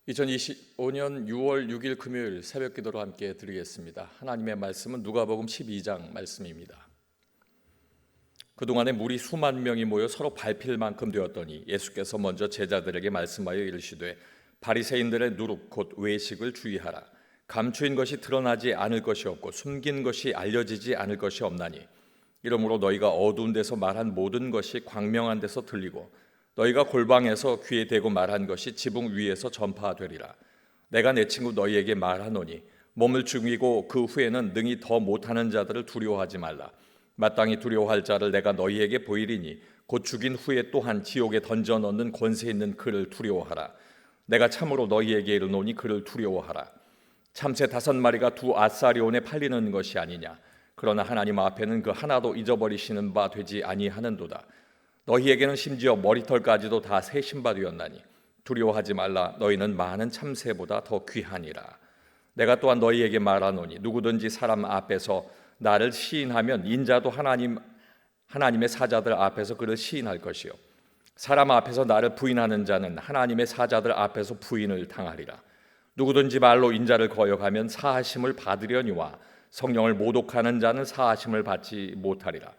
2025년 6월 6일 금요일 새벽 기도로 함께 드리겠습니다. 하나님의 말씀은 누가복음 12장 말씀입니다. 그동안에 무리 수만 명이 모여 서로 밟힐 만큼 되었더니 예수께서 먼저 제자들에게 말씀하여 이르시되 바리새인들의 누룩 곧 외식을 주의하라. 감추인 것이 드러나지 않을 것이 없고 숨긴 것이 알려지지 않을 것이 없나니 이러므로 너희가 어두운 데서 말한 모든 것이 광명한 데서 들리고 너희가 골방에서 귀에 대고 말한 것이 지붕 위에서 전파되리라. 내가 내 친구 너희에게 말하노니 몸을 죽이고 그 후에는 능히 더 못하는 자들을 두려워하지 말라. 마땅히 두려워할 자를 내가 너희에게 보이리니 곧 죽인 후에 또한 지옥에 던져 넣는 권세 있는 그를 두려워하라. 내가 참으로 너희에게 이르노니 그를 두려워하라. 참새 5마리가 2아사리온에 팔리는 것이 아니냐. 그러나 하나님 앞에는 그 하나도 잊어버리시는 바 되지 아니하는도다. 너희에게는 심지어 머리털까지도 다 세신 바 되었나니 두려워하지 말라. 너희는 많은 참새보다 더 귀하니라. 내가 또한 너희에게 말하노니 누구든지 사람 앞에서 나를 시인하면 인자도 하나님의 사자들 앞에서 그를 시인할 것이요 사람 앞에서 나를 부인하는 자는 하나님의 사자들 앞에서 부인을 당하리라. 누구든지 말로 인자를 거역하면 사하심을 받으려니와 성령을 모독하는 자는 사하심을 받지 못하리라.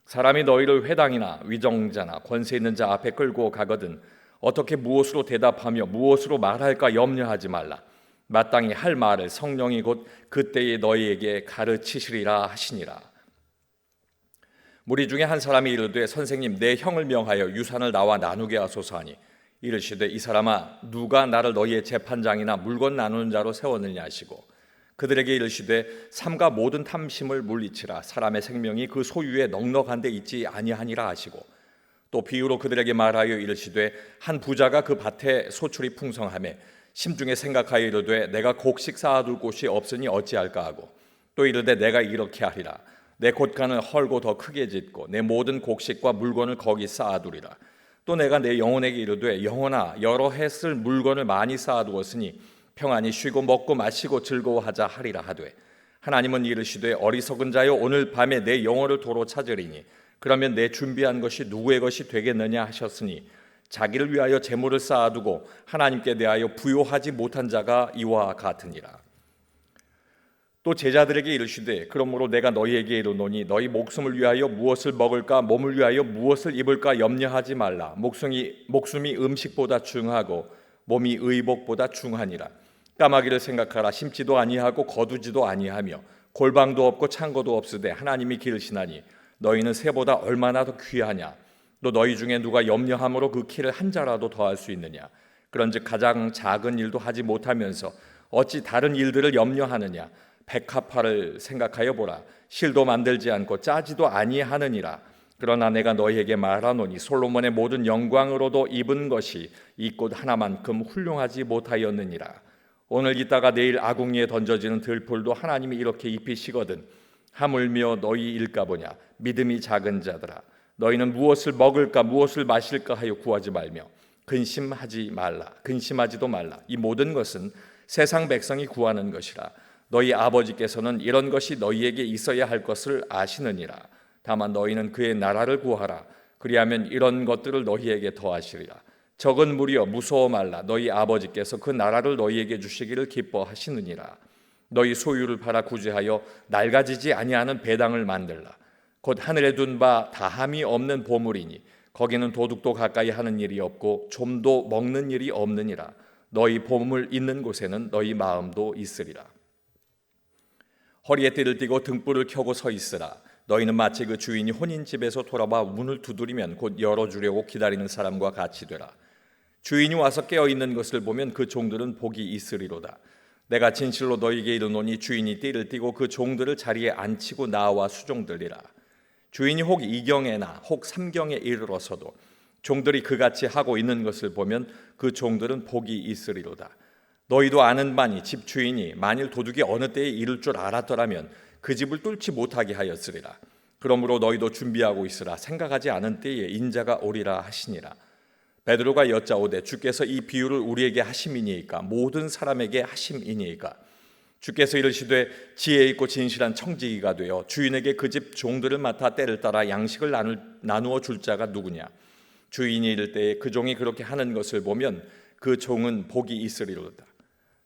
사람이 너희를 회당이나 위정자나 권세 있는 자 앞에 끌고 가거든 어떻게 무엇으로 대답하며 무엇으로 말할까 염려하지 말라. 마땅히 할 말을 성령이 곧 그때에 너희에게 가르치시리라 하시니라. 무리 중에 한 사람이 이르되 선생님 내 형을 명하여 유산을 나와 나누게 하소서 하니 이르시되 이 사람아 누가 나를 너희의 재판장이나 물건 나누는 자로 세웠느냐 하시고 그들에게 이르시되 삼가 모든 탐심을 물리치라. 사람의 생명이 그 소유에 넉넉한 데 있지 아니하니라 하시고 또 비유로 그들에게 말하여 이르시되 한 부자가 그 밭에 소출이 풍성하매 심중에 생각하여 이르되 내가 곡식 쌓아둘 곳이 없으니 어찌할까 하고 또 이르되 내가 이렇게 하리라. 내 곳간을 헐고 더 크게 짓고 내 모든 곡식과 물건을 거기 쌓아두리라. 또 내가 내 영혼에게 이르되 영혼아 여러 해 쓸 물건을 많이 쌓아두었으니 평안히 쉬고 먹고 마시고 즐거워하자 하리라 하되 하나님은 이르시되 어리석은 자여 오늘 밤에 내 영혼을 도로 찾으리니 그러면 내 준비한 것이 누구의 것이 되겠느냐 하셨으니 자기를 위하여 재물을 쌓아두고 하나님께 대하여 부요하지 못한 자가 이와 같으니라. 또 제자들에게 이르시되 그러므로 내가 너희에게 이르노니 너희 목숨을 위하여 무엇을 먹을까 몸을 위하여 무엇을 입을까 염려하지 말라. 목숨이 음식보다 중하고 몸이 의복보다 중하니라. 까마귀를 생각하라. 심지도 아니하고 거두지도 아니하며 골방도 없고 창고도 없으되 하나님이 기르시나니 너희는 새보다 얼마나 더 귀하냐. 또 너희 중에 누가 염려함으로 그 키를 한 자라도 더할 수 있느냐. 그런즉 가장 작은 일도 하지 못하면서 어찌 다른 일들을 염려하느냐. 백합화를 생각하여 보라. 실도 만들지 않고 짜지도 아니하느니라. 그러나 내가 너희에게 말하노니 솔로몬의 모든 영광으로도 입은 것이 이 꽃 하나만큼 훌륭하지 못하였느니라. 오늘 있다가 내일 아궁이에 던져지는 들풀도 하나님이 이렇게 입히시거든 하물며 너희 일까보냐. 믿음이 작은 자들아 너희는 무엇을 먹을까 무엇을 마실까 하여 구하지 말며 근심하지도 말라. 이 모든 것은 세상 백성이 구하는 것이라. 너희 아버지께서는 이런 것이 너희에게 있어야 할 것을 아시느니라. 다만 너희는 그의 나라를 구하라. 그리하면 이런 것들을 너희에게 더하시리라. 적은 무리여 무서워 말라. 너희 아버지께서 그 나라를 너희에게 주시기를 기뻐하시느니라. 너희 소유를 팔아 구제하여 낡아지지 아니하는 배당을 만들라. 곧 하늘에 둔 바 다함이 없는 보물이니 거기는 도둑도 가까이 하는 일이 없고 좀도 먹는 일이 없느니라. 너희 보물 있는 곳에는 너희 마음도 있으리라. 허리에 띠를 띠고 등불을 켜고 서 있으라. 너희는 마치 그 주인이 혼인 집에서 돌아와 문을 두드리면 곧 열어주려고 기다리는 사람과 같이 되라. 주인이 와서 깨어 있는 것을 보면 그 종들은 복이 있으리로다. 내가 진실로 너희에게 이르노니 주인이 띠를 띠고 그 종들을 자리에 앉히고 나와 수종들리라. 주인이 혹 2경에나 혹 3경에 이르러서도 종들이 그같이 하고 있는 것을 보면 그 종들은 복이 있으리로다. 너희도 아는 바니 집 주인이 만일 도둑이 어느 때에 이를 줄 알았더라면 그 집을 뚫지 못하게 하였으리라. 그러므로 너희도 준비하고 있으라. 생각하지 않은 때에 인자가 오리라 하시니라. 베드로가 여짜오되 주께서 이 비유를 우리에게 하심이니이까 모든 사람에게 하심이니이까. 주께서 이르시되 지혜 있고 진실한 청지기가 되어 주인에게 그 집 종들을 맡아 때를 따라 양식을 나누어 줄 자가 누구냐. 주인이 이를 때에 그 종이 그렇게 하는 것을 보면 그 종은 복이 있으리로다.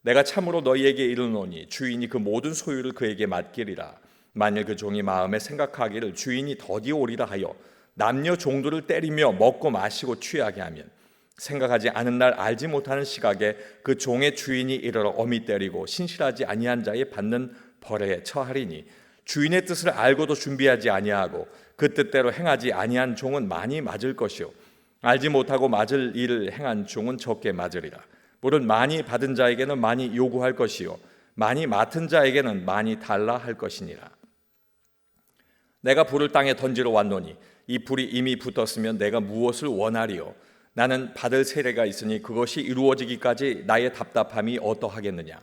내가 참으로 너희에게 이르노니 주인이 그 모든 소유를 그에게 맡기리라. 만일 그 종이 마음에 생각하기를 주인이 더디 오리라 하여 남녀 종들을 때리며 먹고 마시고 취하게 하면 생각하지 않은 날 알지 못하는 시각에 그 종의 주인이 이르러 엄히 때리고 신실하지 아니한 자에 받는 벌에 처하리니 주인의 뜻을 알고도 준비하지 아니하고 그 뜻대로 행하지 아니한 종은 많이 맞을 것이요 알지 못하고 맞을 일을 행한 종은 적게 맞으리라. 물은 많이 받은 자에게는 많이 요구할 것이요 많이 맡은 자에게는 많이 달라 할 것이니라. 내가 불을 땅에 던지러 왔노니 이 불이 이미 붙었으면 내가 무엇을 원하리요? 나는 받을 세례가 있으니 그것이 이루어지기까지 나의 답답함이 어떠하겠느냐?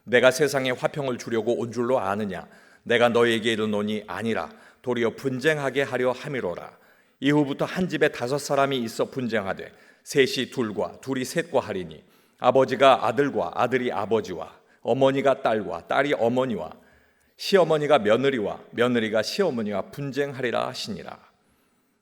내가 세상에 화평을 주려고 온 줄로 아느냐? 내가 너에게 이르노니 아니라 도리어 분쟁하게 하려 함이로라. 이후부터 한 집에 5사람이 있어 분쟁하되 셋이 둘과 둘이 셋과 하리니 아버지가 아들과 아들이 아버지와 어머니가 딸과 딸이 어머니와 시어머니가 며느리와 며느리가 시어머니와 분쟁하리라 하시니라.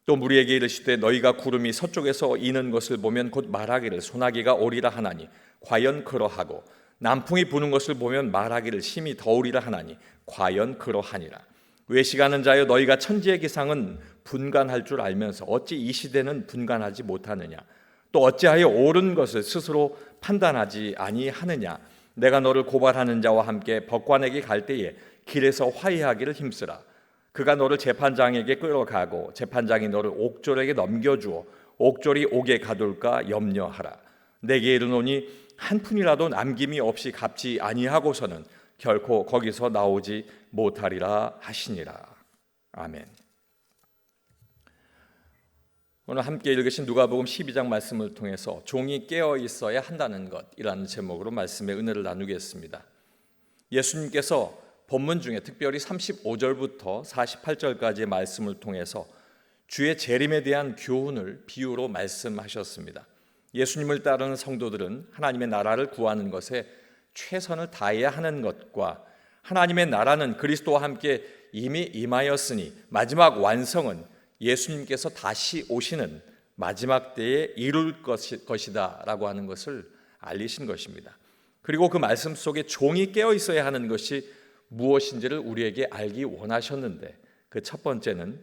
또 무리에게 이르시되 너희가 구름이 서쪽에서 이는 것을 보면 곧 말하기를 소나기가 오리라 하나니 과연 그러하고 남풍이 부는 것을 보면 말하기를 심히 더우리라 하나니 과연 그러하니라. 외식하는 자여 너희가 천지의 기상은 분간할 줄 알면서 어찌 이 시대는 분간하지 못하느냐? 또 어찌하여 옳은 것을 스스로 판단하지 아니하느냐? 내가 너를 고발하는 자와 함께 법관에게 갈 때에 길에서 화해하기를 힘쓰라. 그가 너를 재판장에게 끌어가고 재판장이 너를 옥졸에게 넘겨주어 옥졸이 옥에 가둘까 염려하라. 내게 이르노니 한 푼이라도 남김이 없이 갚지 아니하고서는 결코 거기서 나오지 못하리라 하시니라. 아멘. 오늘 함께 읽으신 누가복음 12장 말씀을 통해서 종이 깨어 있어야 한다는 것이라는 제목으로 말씀의 은혜를 나누겠습니다. 예수님께서 본문 중에 특별히 35절부터 48절까지의 말씀을 통해서 주의 재림에 대한 교훈을 비유로 말씀하셨습니다. 예수님을 따르는 성도들은 하나님의 나라를 구하는 것에 최선을 다해야 하는 것과 하나님의 나라는 그리스도와 함께 이미 임하였으니 마지막 완성은 예수님께서 다시 오시는 마지막 때에 이룰 것이다 라고 하는 것을 알리신 것입니다. 그리고 그 말씀 속에 종이 깨어 있어야 하는 것이 무엇인지를 우리에게 알기 원하셨는데 그 첫 번째는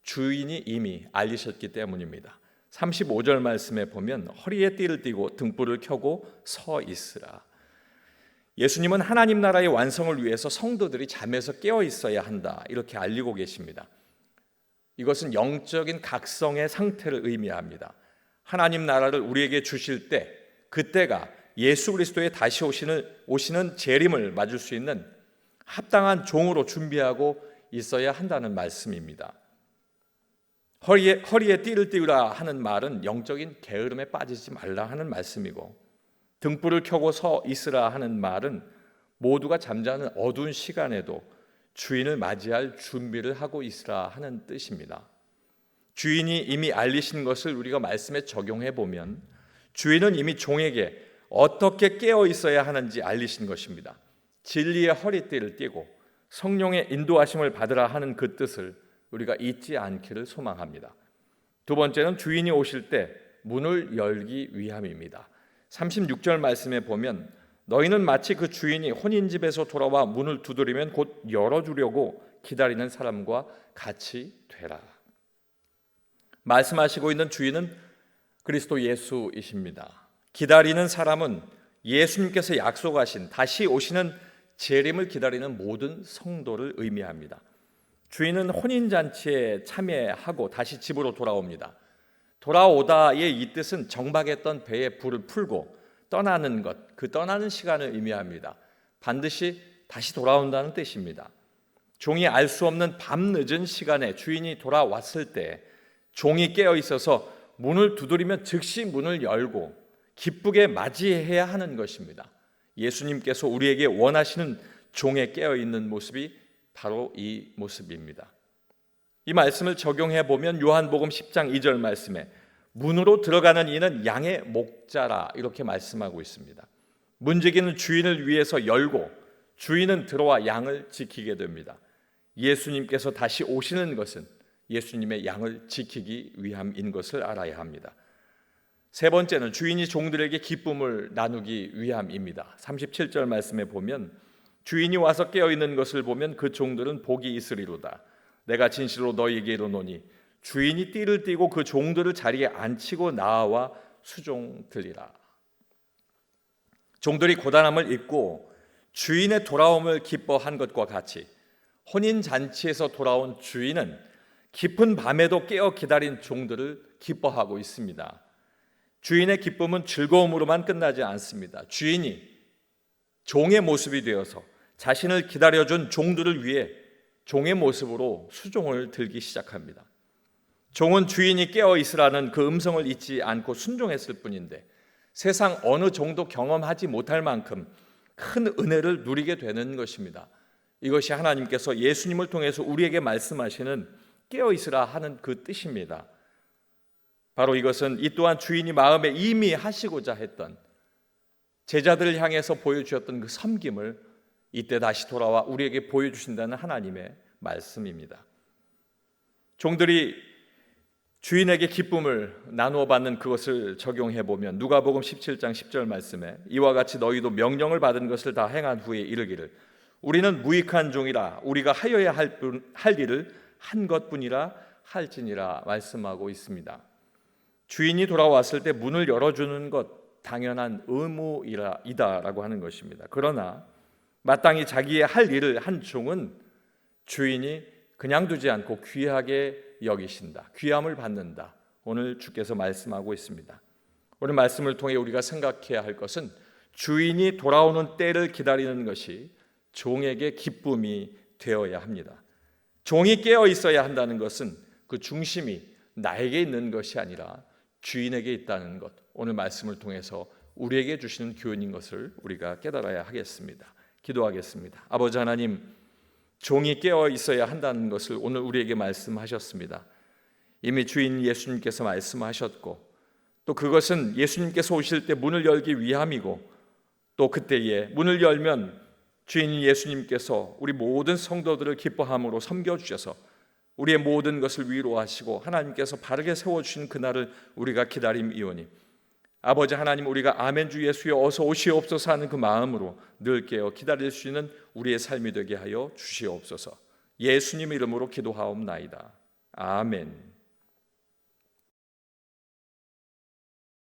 주인이 이미 알리셨기 때문입니다. 35절 말씀에 보면 허리에 띠를 띠고 등불을 켜고 서 있으라. 예수님은 하나님 나라의 완성을 위해서 성도들이 잠에서 깨어 있어야 한다 이렇게 알리고 계십니다. 이것은 영적인 각성의 상태를 의미합니다. 하나님 나라를 우리에게 주실 때 그때가 예수 그리스도의 다시 오시는 재림을 맞을 수 있는 합당한 종으로 준비하고 있어야 한다는 말씀입니다. 허리에 띠를 띠우라 하는 말은 영적인 게으름에 빠지지 말라 하는 말씀이고 등불을 켜고 서 있으라 하는 말은 모두가 잠자는 어두운 시간에도 주인을 맞이할 준비를 하고 있으라 하는 뜻입니다. 주인이 이미 알리신 것을 우리가 말씀에 적용해 보면 주인은 이미 종에게 어떻게 깨어 있어야 하는지 알리신 것입니다. 진리의 허리띠를 띠고 성령의 인도하심을 받으라 하는 그 뜻을 우리가 잊지 않기를 소망합니다. 두 번째는 주인이 오실 때 문을 열기 위함입니다. 36절 말씀에 보면 너희는 마치 그 주인이 혼인집에서 돌아와 문을 두드리면 곧 열어주려고 기다리는 사람과 같이 되라. 말씀하시고 있는 주인은 그리스도 예수이십니다. 기다리는 사람은 예수님께서 약속하신 다시 오시는 재림을 기다리는 모든 성도를 의미합니다. 주인은 혼인잔치에 참여하고 다시 집으로 돌아옵니다. 돌아오다의 이 뜻은 정박했던 배에 불을 풀고 떠나는 것, 그 떠나는 시간을 의미합니다. 반드시 다시 돌아온다는 뜻입니다. 종이 알 수 없는 밤늦은 시간에 주인이 돌아왔을 때 종이 깨어 있어서 문을 두드리면 즉시 문을 열고 기쁘게 맞이해야 하는 것입니다. 예수님께서 우리에게 원하시는 종에 깨어 있는 모습이 바로 이 모습입니다. 이 말씀을 적용해 보면 요한복음 10장 2절 말씀에 문으로 들어가는 이는 양의 목자라 이렇게 말씀하고 있습니다. 문지기는 주인을 위해서 열고 주인은 들어와 양을 지키게 됩니다. 예수님께서 다시 오시는 것은 예수님의 양을 지키기 위함인 것을 알아야 합니다. 세 번째는 주인이 종들에게 기쁨을 나누기 위함입니다. 37절 말씀에 보면 주인이 와서 깨어있는 것을 보면 그 종들은 복이 있으리로다. 내가 진실로 너희에게 이르노니 주인이 띠를 띠고 그 종들을 자리에 앉히고 나와 수종들리라. 종들이 고단함을 잊고 주인의 돌아옴을 기뻐한 것과 같이 혼인잔치에서 돌아온 주인은 깊은 밤에도 깨어 기다린 종들을 기뻐하고 있습니다. 주인의 기쁨은 즐거움으로만 끝나지 않습니다. 주인이 종의 모습이 되어서 자신을 기다려준 종들을 위해 종의 모습으로 수종을 들기 시작합니다. 종은 주인이 깨어 있으라는 그 음성을 잊지 않고 순종했을 뿐인데 세상 어느 종도 경험하지 못할 만큼 큰 은혜를 누리게 되는 것입니다. 이것이 하나님께서 예수님을 통해서 우리에게 말씀하시는 깨어 있으라 하는 그 뜻입니다. 바로 이것은 이 또한 주인이 마음에 이미 하시고자 했던 제자들을 향해서 보여주셨던 그 섬김을 이때 다시 돌아와 우리에게 보여주신다는 하나님의 말씀입니다. 종들이 주인에게 기쁨을 나누어 받는 그것을 적용해 보면 누가복음 17장 10절 말씀에 이와 같이 너희도 명령을 받은 것을 다 행한 후에 이르기를 우리는 무익한 종이라 우리가 하여야 할 일을 한 것뿐이라 할지니라 말씀하고 있습니다. 주인이 돌아왔을 때 문을 열어주는 것 당연한 의무이다라고 하는 것입니다. 그러나 마땅히 자기의 할 일을 한 종은 주인이 그냥 두지 않고 귀하게 여기신다. 귀함을 받는다. 오늘 주께서 말씀하고 있습니다. 오늘 말씀을 통해 우리가 생각해야 할 것은 주인이 돌아오는 때를 기다리는 것이 종에게 기쁨이 되어야 합니다. 종이 깨어 있어야 한다는 것은 그 중심이 나에게 있는 것이 아니라 주인에게 있다는 것, 오늘 말씀을 통해서 우리에게 주시는 교훈인 것을 우리가 깨달아야 하겠습니다. 기도하겠습니다. 아버지 하나님, 종이 깨어 있어야 한다는 것을 오늘 우리에게 말씀하셨습니다. 이미 주인 예수님께서 말씀하셨고 또 그것은 예수님께서 오실 때 문을 열기 위함이고 또 그때에 문을 열면 주인 예수님께서 우리 모든 성도들을 기뻐함으로 섬겨주셔서 우리의 모든 것을 위로하시고 하나님께서 바르게 세워주신 그날을 우리가 기다림이오니 아버지 하나님, 우리가 아멘 주 예수여 어서 오시옵소서 하는 그 마음으로 늘 깨어 기다릴 수 있는 우리의 삶이 되게 하여 주시옵소서. 예수님 이름으로 기도하옵나이다. 아멘.